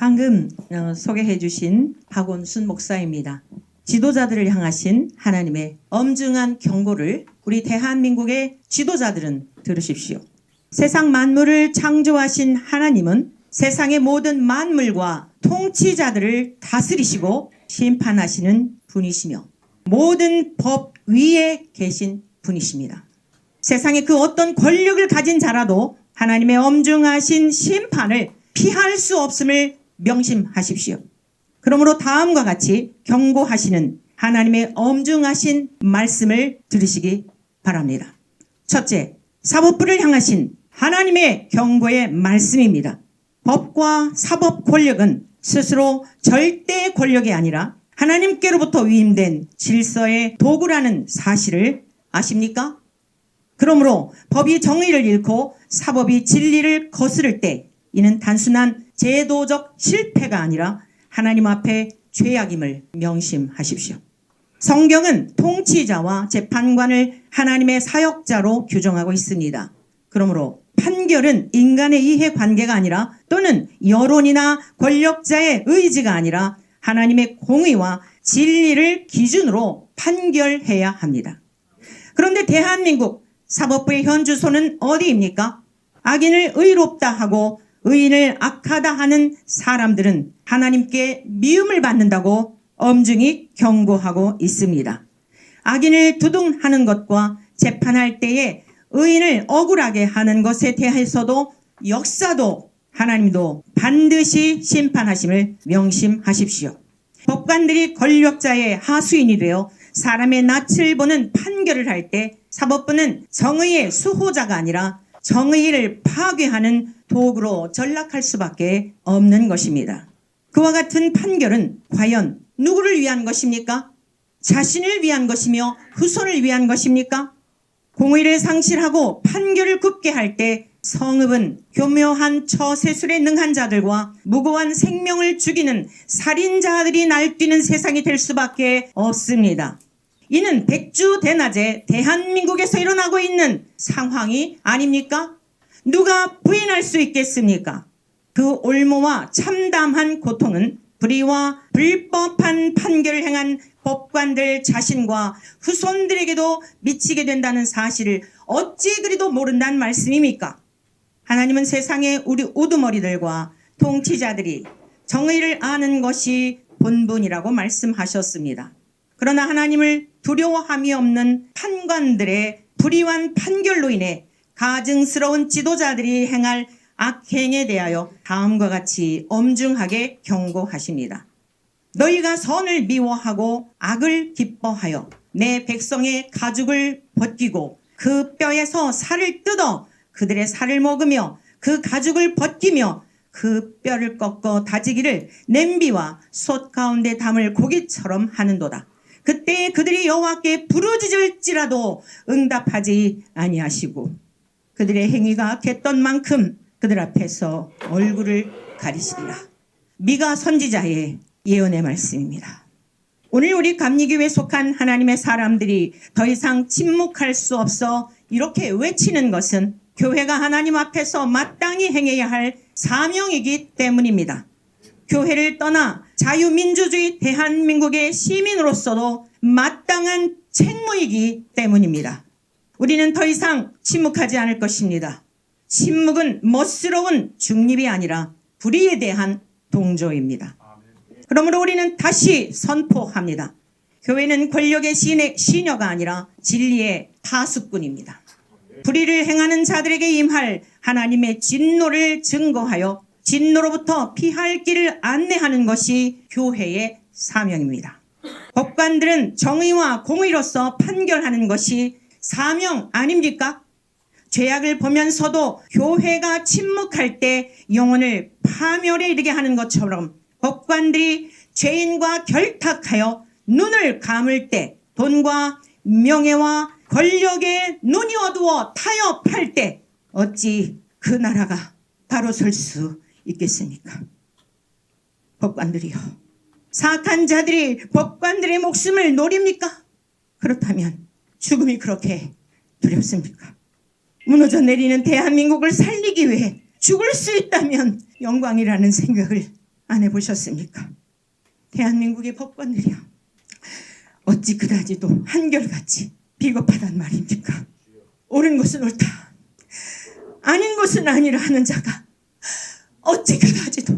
방금 소개해 주신 박원순 목사입니다. 지도자들을 향하신 하나님의 엄중한 경고를 우리 대한민국의 지도자들은 들으십시오. 세상 만물을 창조하신 하나님은 세상의 모든 만물과 통치자들을 다스리시고 심판하시는 분이시며 모든 법 위에 계신 분이십니다. 세상의 그 어떤 권력을 가진 자라도 하나님의 엄중하신 심판을 피할 수 없음을 명심하십시오. 그러므로 다음과 같이 경고하시는 하나님의 엄중하신 말씀을 들으시기 바랍니다. 첫째, 사법부를 향하신 하나님의 경고의 말씀입니다. 법과 사법 권력은 스스로 절대 권력이 아니라 하나님께로부터 위임된 질서의 도구라는 사실을 아십니까? 그러므로 법이 정의를 잃고 사법이 진리를 거스를 때 이는 단순한 제도적 실패가 아니라 하나님 앞에 죄악임을 명심하십시오. 성경은 통치자와 재판관을 하나님의 사역자로 규정하고 있습니다. 그러므로 판결은 인간의 이해관계가 아니라 또는 여론이나 권력자의 의지가 아니라 하나님의 공의와 진리를 기준으로 판결해야 합니다. 그런데 대한민국 사법부의 현 주소는 어디입니까? 악인을 의롭다 하고 의인을 악하다 하는 사람들은 하나님께 미움을 받는다고 엄중히 경고하고 있습니다. 악인을 두둥하는 것과 재판할 때에 의인을 억울하게 하는 것에 대해서도 역사도 하나님도 반드시 심판하심을 명심하십시오. 법관들이 권력자의 하수인이 되어 사람의 낯을 보는 판결을 할 때 사법부는 정의의 수호자가 아니라 정의를 파괴하는 도구로 전락할 수밖에 없는 것입니다. 그와 같은 판결은 과연 누구를 위한 것입니까? 자신을 위한 것이며 후손을 위한 것입니까? 공의를 상실하고 판결을 굽게 할 때 성읍은 교묘한 처세술에 능한 자들과 무고한 생명을 죽이는 살인자들이 날뛰는 세상이 될 수밖에 없습니다. 이는 백주대낮에 대한민국에서 일어나고 있는 상황이 아닙니까? 누가 부인할 수 있겠습니까? 그 올무와 참담한 고통은 불의와 불법한 판결을 행한 법관들 자신과 후손들에게도 미치게 된다는 사실을 어찌 그리도 모른다는 말씀입니까? 하나님은 세상의 우리 우두머리들과 통치자들이 정의를 아는 것이 본분이라고 말씀하셨습니다. 그러나 하나님을 두려워함이 없는 판관들의 불의한 판결로 인해 가증스러운 지도자들이 행할 악행에 대하여 다음과 같이 엄중하게 경고하십니다. 너희가 선을 미워하고 악을 기뻐하여 내 백성의 가죽을 벗기고 그 뼈에서 살을 뜯어 그들의 살을 먹으며 그 가죽을 벗기며 그 뼈를 꺾어 다지기를 냄비와 솥 가운데 담을 고기처럼 하는도다. 그때 그들이 여호와께 부르짖을지라도 응답하지 아니하시고 그들의 행위가 악했던 만큼 그들 앞에서 얼굴을 가리시리라. 미가 선지자의 예언의 말씀입니다. 오늘 우리 감리교회에 속한 하나님의 사람들이 더 이상 침묵할 수 없어 이렇게 외치는 것은 교회가 하나님 앞에서 마땅히 행해야 할 사명이기 때문입니다. 교회를 떠나 자유민주주의 대한민국의 시민으로서도 마땅한 책무이기 때문입니다. 우리는 더 이상 침묵하지 않을 것입니다. 침묵은 멋스러운 중립이 아니라 불의에 대한 동조입니다. 그러므로 우리는 다시 선포합니다. 교회는 권력의 시녀가 아니라 진리의 파수꾼입니다. 불의를 행하는 자들에게 임할 하나님의 진노를 증거하여 진노로부터 피할 길을 안내하는 것이 교회의 사명입니다. 법관들은 정의와 공의로서 판결하는 것이 사명 아닙니까? 죄악을 보면서도 교회가 침묵할 때 영혼을 파멸에 이르게 하는 것처럼 법관들이 죄인과 결탁하여 눈을 감을 때 돈과 명예와 권력의 눈이 어두워 타협할 때 어찌 그 나라가 바로 설 수 있겠습니까? 법관들이요. 사탄자들이 법관들의 목숨을 노립니까? 그렇다면 죽음이 그렇게 두렵습니까? 무너져 내리는 대한민국을 살리기 위해 죽을 수 있다면 영광이라는 생각을 안 해보셨습니까? 대한민국의 법관들이요, 어찌 그다지도 한결같이 비겁하단 말입니까? 옳은 것은 옳다, 아닌 것은 아니라 하는 자가 어찌 그다지도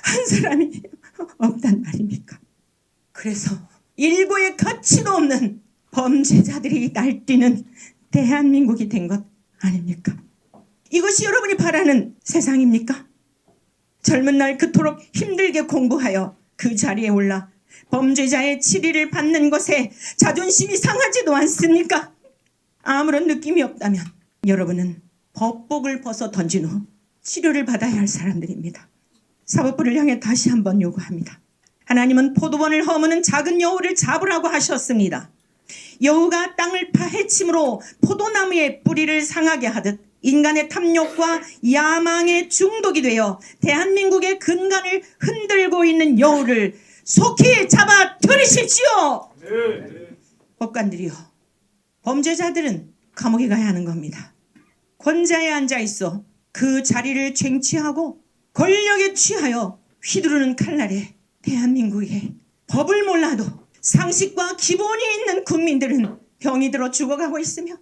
한 사람이 없단 말입니까? 그래서 일부의 가치도 없는 범죄자들이 날뛰는 대한민국이 된 것 아닙니까? 이것이 여러분이 바라는 세상입니까? 젊은 날 그토록 힘들게 공부하여 그 자리에 올라 범죄자의 치리를 받는 것에 자존심이 상하지도 않습니까? 아무런 느낌이 없다면 여러분은 법복을 벗어 던진 후 치료를 받아야 할 사람들입니다. 사법부를 향해 다시 한번 요구합니다. 하나님은 포도원을 허무는 작은 여우를 잡으라고 하셨습니다. 여우가 땅을 파헤침으로 포도나무의 뿌리를 상하게 하듯 인간의 탐욕과 야망의 중독이 되어 대한민국의 근간을 흔들고 있는 여우를 속히 잡아 들이십시오. 법관들이요, 범죄자들은 감옥에 가야 하는 겁니다. 권자에 앉아 있어 그 자리를 쟁취하고 권력에 취하여 휘두르는 칼날에 대한민국의 법을 몰라도 상식과 기본이 있는 국민들은 병이 들어 죽어가고 있으며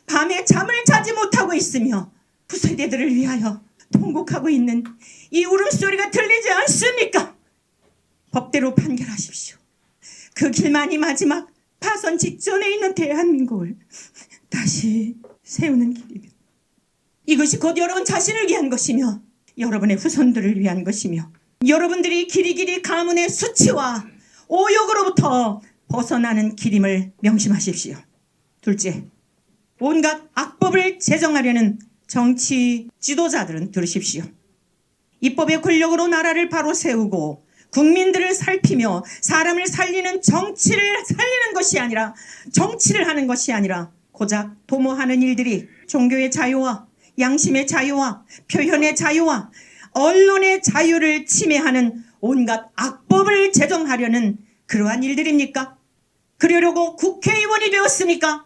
밤에 잠을 자지 못하고 있으며 후세대들을 위하여 통곡하고 있는 이 울음소리가 들리지 않습니까? 법대로 판결하십시오. 그 길만이 마지막 파선 직전에 있는 대한민국을 다시 세우는 길입니다. 이것이 곧 여러분 자신을 위한 것이며 여러분의 후손들을 위한 것이며 여러분들이 길이길이 가문의 수치와 오욕으로부터 벗어나는 길임을 명심하십시오. 둘째, 온갖 악법을 제정하려는 정치 지도자들은 들으십시오. 입법의 권력으로 나라를 바로 세우고 국민들을 살피며 사람을 살리는 정치를 살리는 것이 아니라 정치를 하는 것이 아니라 고작 도모하는 일들이 종교의 자유와 양심의 자유와 표현의 자유와 언론의 자유를 침해하는 온갖 악법을 제정하려는 그러한 일들입니까? 그러려고 국회의원이 되었습니까?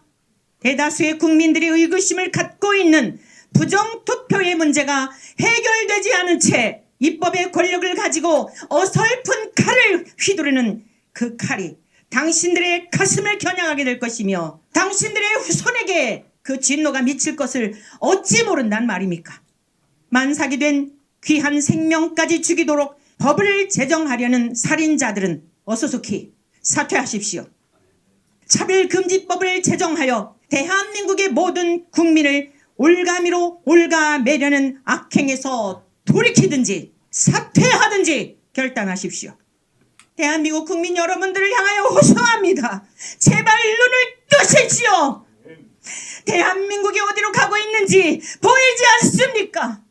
대다수의 국민들이 의구심을 갖고 있는 부정투표의 문제가 해결되지 않은 채 입법의 권력을 가지고 어설픈 칼을 휘두르는 그 칼이 당신들의 가슴을 겨냥하게 될 것이며 당신들의 후손에게 그 진노가 미칠 것을 어찌 모른단 말입니까? 만삭이 된 귀한 생명까지 죽이도록 법을 제정하려는 살인자들은 어수속히 사퇴하십시오. 차별금지법을 제정하여 대한민국의 모든 국민을 올가미로 올가매려는 악행에서 돌이키든지 사퇴하든지 결단하십시오. 대한민국 국민 여러분들을 향하여 호소합니다. 제발 눈을 뜨십시오. 대한민국이 어디로 가고 있는지 보이지 않습니까?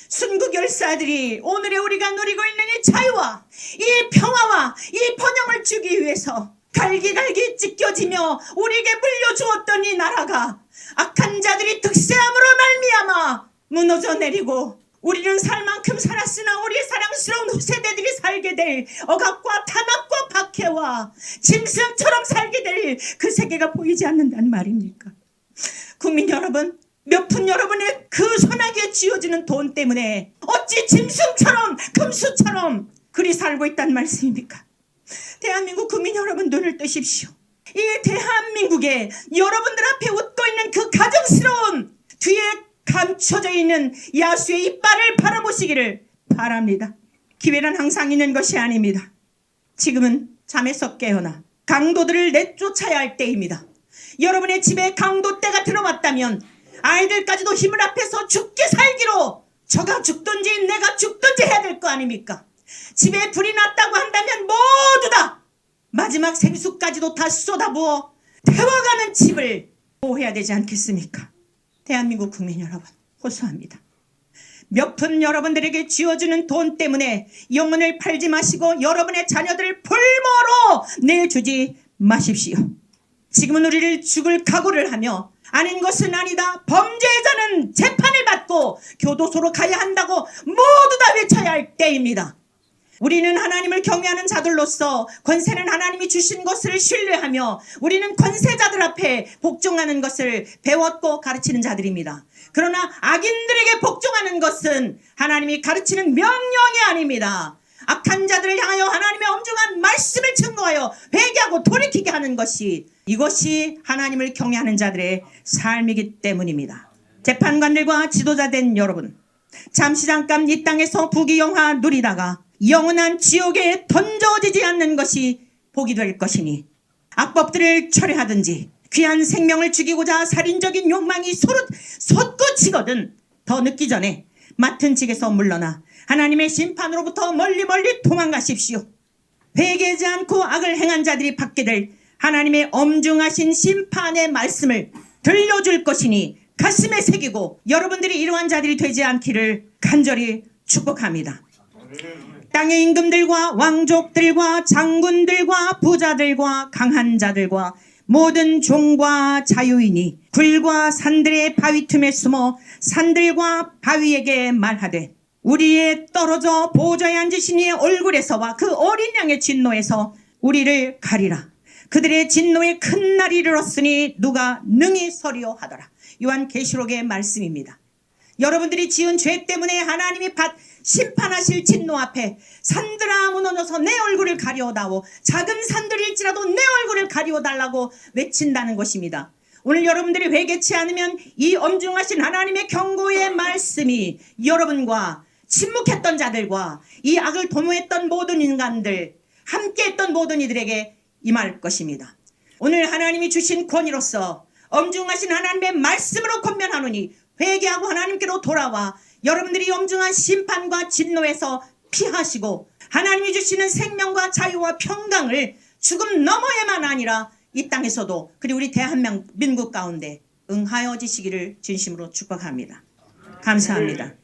순국 열사들이 오늘의 우리가 누리고 있는 이 자유와 이 평화와 이 번영을 주기 위해서 갈기갈기 찢겨지며 우리에게 물려주었던 이 나라가 악한 자들이 득세함으로 말미암아 무너져 내리고 우리는 살 만큼 살았으나 우리의 사랑스러운 후세대들이 살게 될 억압과 탄압과 박해와 짐승처럼 살게 될 그 세계가 보이지 않는단 말입니까? 국민 여러분, 몇 푼 여러분의 그 소나기에 쥐어지는 돈 때문에 어찌 짐승처럼 금수처럼 그리 살고 있단 말씀입니까? 대한민국 국민 여러분, 눈을 뜨십시오. 이 대한민국에 여러분들 앞에 웃고 있는 그 가정스러운 뒤에 감춰져 있는 야수의 이빨을 바라보시기를 바랍니다. 기회는 항상 있는 것이 아닙니다. 지금은 잠에서 깨어나 강도들을 내쫓아야 할 때입니다. 여러분의 집에 강도떼가 들어왔다면 아이들까지도 힘을 합해서 죽기 살기로 저가 죽든지 내가 죽든지 해야 될 거 아닙니까? 집에 불이 났다고 한다면 모두 다 마지막 생수까지도 다 쏟아부어 태워가는 집을 보호해야 되지 않겠습니까? 대한민국 국민 여러분, 호소합니다. 몇 푼 여러분들에게 쥐어주는 돈 때문에 영혼을 팔지 마시고 여러분의 자녀들을 볼모로 내주지 마십시오. 지금은 우리를 죽을 각오를 하며 아닌 것은 아니다, 범죄자는 재판을 받고 교도소로 가야 한다고 모두 다 외쳐야 할 때입니다. 우리는 하나님을 경외하는 자들로서 권세는 하나님이 주신 것을 신뢰하며 우리는 권세자들 앞에 복종하는 것을 배웠고 가르치는 자들입니다. 그러나 악인들에게 복종하는 것은 하나님이 가르치는 명령이 아닙니다. 악한 자들을 향하여 하나님의 엄중한 말씀을 증거하여 회개하고 돌이키게 하는 것이, 이것이 하나님을 경외하는 자들의 삶이기 때문입니다. 재판관들과 지도자 된 여러분, 잠시 잠깐 이 땅에서 부귀영화 누리다가 영원한 지옥에 던져지지 않는 것이 복이 될 것이니, 악법들을 철회하든지 귀한 생명을 죽이고자 살인적인 욕망이 솟구치거든 더 늦기 전에 맡은 직에서 물러나 하나님의 심판으로부터 멀리 도망가십시오. 회개하지 않고 악을 행한 자들이 받게 될 하나님의 엄중하신 심판의 말씀을 들려줄 것이니 가슴에 새기고 여러분들이 이러한 자들이 되지 않기를 간절히 축복합니다. 땅의 임금들과 왕족들과 장군들과 부자들과 강한 자들과 모든 종과 자유인이 굴과 산들의 바위 틈에 숨어 산들과 바위에게 말하되, 우리의 떨어져 보좌에 앉으신 이의 얼굴에서와 그 어린 양의 진노에서 우리를 가리라. 그들의 진노의 큰 날이 이르렀으니 누가 능히 서리요 하더라. 요한계시록의 말씀입니다. 여러분들이 지은 죄 때문에 하나님이 심판하실 진노 앞에 산들아 무너져서 내 얼굴을 가리워다오, 작은 산들일지라도 내 얼굴을 가리워달라고 외친다는 것입니다. 오늘 여러분들이 회개치 않으면 이 엄중하신 하나님의 경고의 말씀이 여러분과 침묵했던 자들과 이 악을 도모했던 모든 인간들, 함께했던 모든 이들에게 임할 것입니다. 오늘 하나님이 주신 권위로서 엄중하신 하나님의 말씀으로 권면하노니 회개하고 하나님께로 돌아와 여러분들이 엄중한 심판과 진노에서 피하시고 하나님이 주시는 생명과 자유와 평강을 죽음 너머에만 아니라 이 땅에서도, 그리고 우리 대한민국 가운데 응하여지시기를 진심으로 축복합니다. 감사합니다.